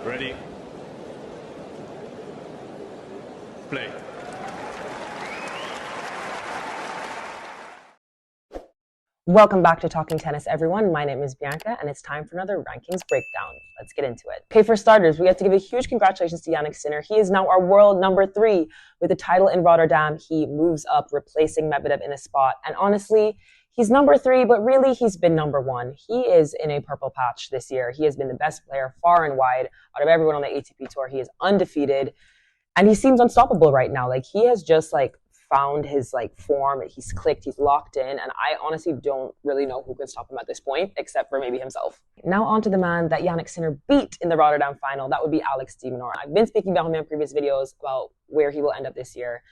Ready? Play. Welcome back to Talking Tennis, everyone. My name is Bianca, and it's time for another rankings breakdown. Let's get into it. Okay, for starters, we have to give a huge congratulations to Jannik Sinner. He is now our world number 3 with the title in Rotterdam. He moves up, replacing Medvedev in a spot. And honestly, he's number 3, but really he's been number 1. He is in a purple patch this year. He has been the best player far and wide out of everyone on the ATP Tour. He is undefeated, and he seems unstoppable right now. Like, he has just found his form. He's clicked, he's locked in, and I honestly don't really know who can stop him at this point, except for maybe himself. Now on to the man that Jannik Sinner beat in the Rotterdam final. That would be Alex de Minaur. I've been speaking about him in previous videos about where he will end up this year.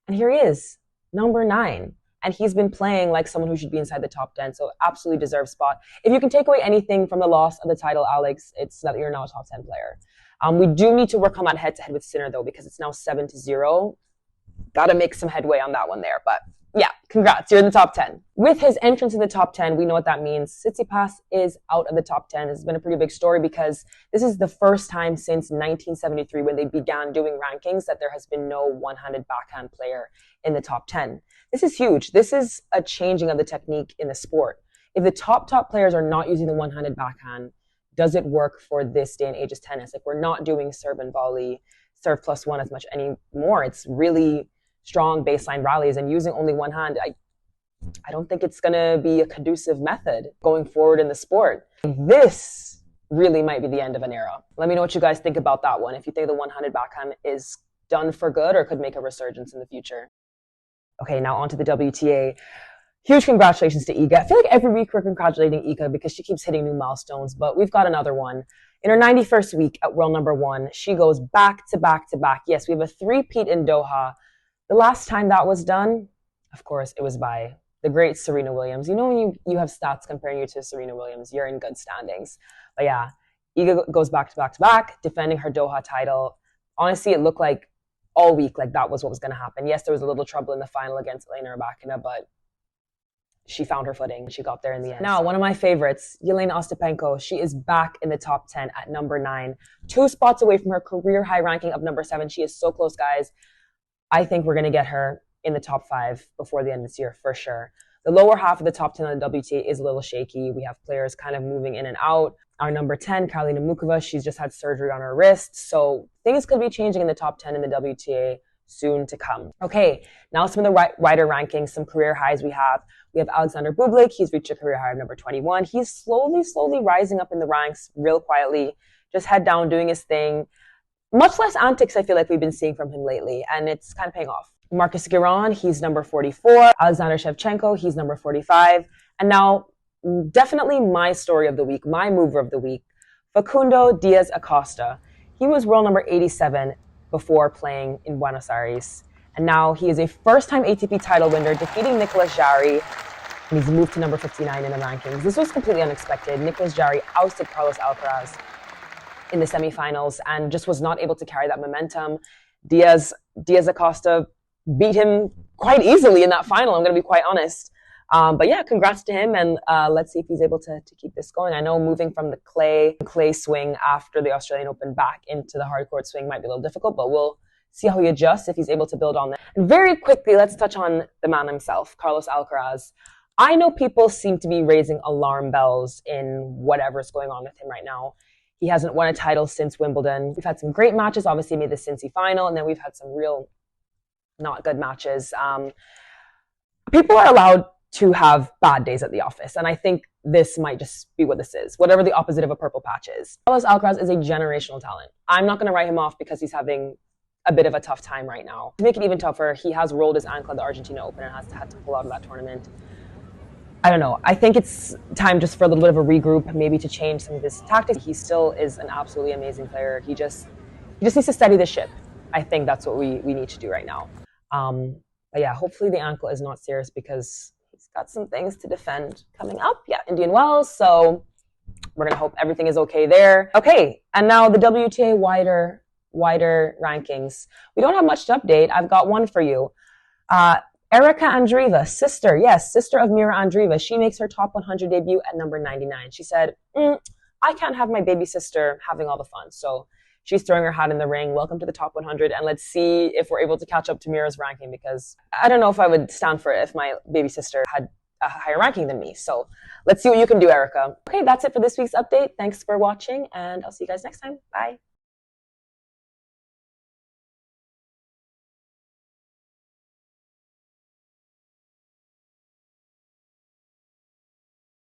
And here he is, number 9. And he's been playing like someone who should be inside the top 10, so absolutely deserved spot. If you can take away anything from the loss of the title, Alex, it's that you're now a top 10 player. We do need to work on that head-to-head with Sinner, though, because it's now 7-0. Got to make some headway on that one there. But yeah, congrats. You're in the top 10. With his entrance in the top 10, we know what that means. Tsitsipas is out of the top 10. It's been a pretty big story because this is the first time since 1973 when they began doing rankings that there has been no one-handed backhand player in the top 10. This is huge. This is a changing of the technique in the sport. If the top players are not using the one-handed backhand, does it work for this day and age of tennis? We're not doing serve and volley, serve +1 as much anymore. It's really strong baseline rallies, and using only one hand, I don't think it's going to be a conducive method going forward in the sport. This really might be the end of an era. Let me know what you guys think about that one. If you think the one-handed backhand is done for good or could make a resurgence in the future. Okay, now on to the WTA. Huge congratulations to Iga. I feel like every week we're congratulating Iga because she keeps hitting new milestones, but we've got another one. In her 91st week at world number 1, she goes back to back to back. Yes, we have a three-peat in Doha. The last time that was done, of course, it was by the great Serena Williams. You know, when you have stats comparing you to Serena Williams, you're in good standings. But yeah, Iga goes back to back to back, defending her Doha title. Honestly, it looked like all week like that was what was going to happen. Yes, there was a little trouble in the final against Elena Rybakina, but she found her footing. She got there in the end. Now, one of my favorites, Jelena Ostapenko. She is back in the top 10 at number 9. 2 spots away from her career high ranking of number 7. She is so close, guys. I think we're going to get her in the top 5 before the end of this year, for sure. The lower half of the top 10 on the WTA is a little shaky. We have players kind of moving in and out. Our number 10, Karolina Muchova, she's just had surgery on her wrist. So things could be changing in the top 10 in the WTA soon to come. Okay, now some of the wider rankings, some career highs we have. We have Alexander Bublik. He's reached a career high of number 21. He's slowly rising up in the ranks real quietly, just head down, doing his thing. Much less antics, I feel like we've been seeing from him lately, and it's kind of paying off. Marcus Giron, he's number 44. Alexander Shevchenko, he's number 45. And now, definitely my story of the week, my mover of the week, Facundo Diaz-Acosta. He was world number 87 before playing in Buenos Aires. And now he is a first-time ATP title winner, defeating Nicolas Jarry, and he's moved to number 59 in the rankings. This was completely unexpected. Nicolas Jarry ousted Carlos Alcaraz in the semifinals and just was not able to carry that momentum. Diaz-Acosta beat him quite easily in that final, I'm going to be quite honest. But yeah, congrats to him, and let's see if he's able to keep this going. I know moving from the clay swing after the Australian Open back into the hard court swing might be a little difficult, but we'll see how he adjusts, if he's able to build on that. And very quickly, let's touch on the man himself, Carlos Alcaraz. I know people seem to be raising alarm bells in whatever's going on with him right now. He hasn't won a title since Wimbledon. We've had some great matches, obviously made the Cincy final, and then we've had some real not good matches. People are allowed to have bad days at the office, and I think this might just be what this is, whatever the opposite of a purple patch is. Carlos Alcaraz is a generational talent. I'm not going to write him off because he's having a bit of a tough time right now. To make it even tougher, he has rolled his ankle at the Argentina Open and has had to pull out of that tournament. I don't know. I think it's time just for a little bit of a regroup, maybe to change some of his tactics. He still is an absolutely amazing player. He just needs to steady the ship. I think that's what we need to do right now. But yeah, hopefully the ankle is not serious because he's got some things to defend coming up. Yeah, Indian Wells. So we're going to hope everything is okay there. Okay, and now the WTA wider rankings. We don't have much to update. I've got one for you. Erica Andreeva, sister of Mira Andreeva. She makes her top 100 debut at number 99. She said, I can't have my baby sister having all the fun. So she's throwing her hat in the ring. Welcome to the top 100. And let's see if we're able to catch up to Mira's ranking, because I don't know if I would stand for it if my baby sister had a higher ranking than me. So let's see what you can do, Erica. Okay, that's it for this week's update. Thanks for watching, and I'll see you guys next time. Bye.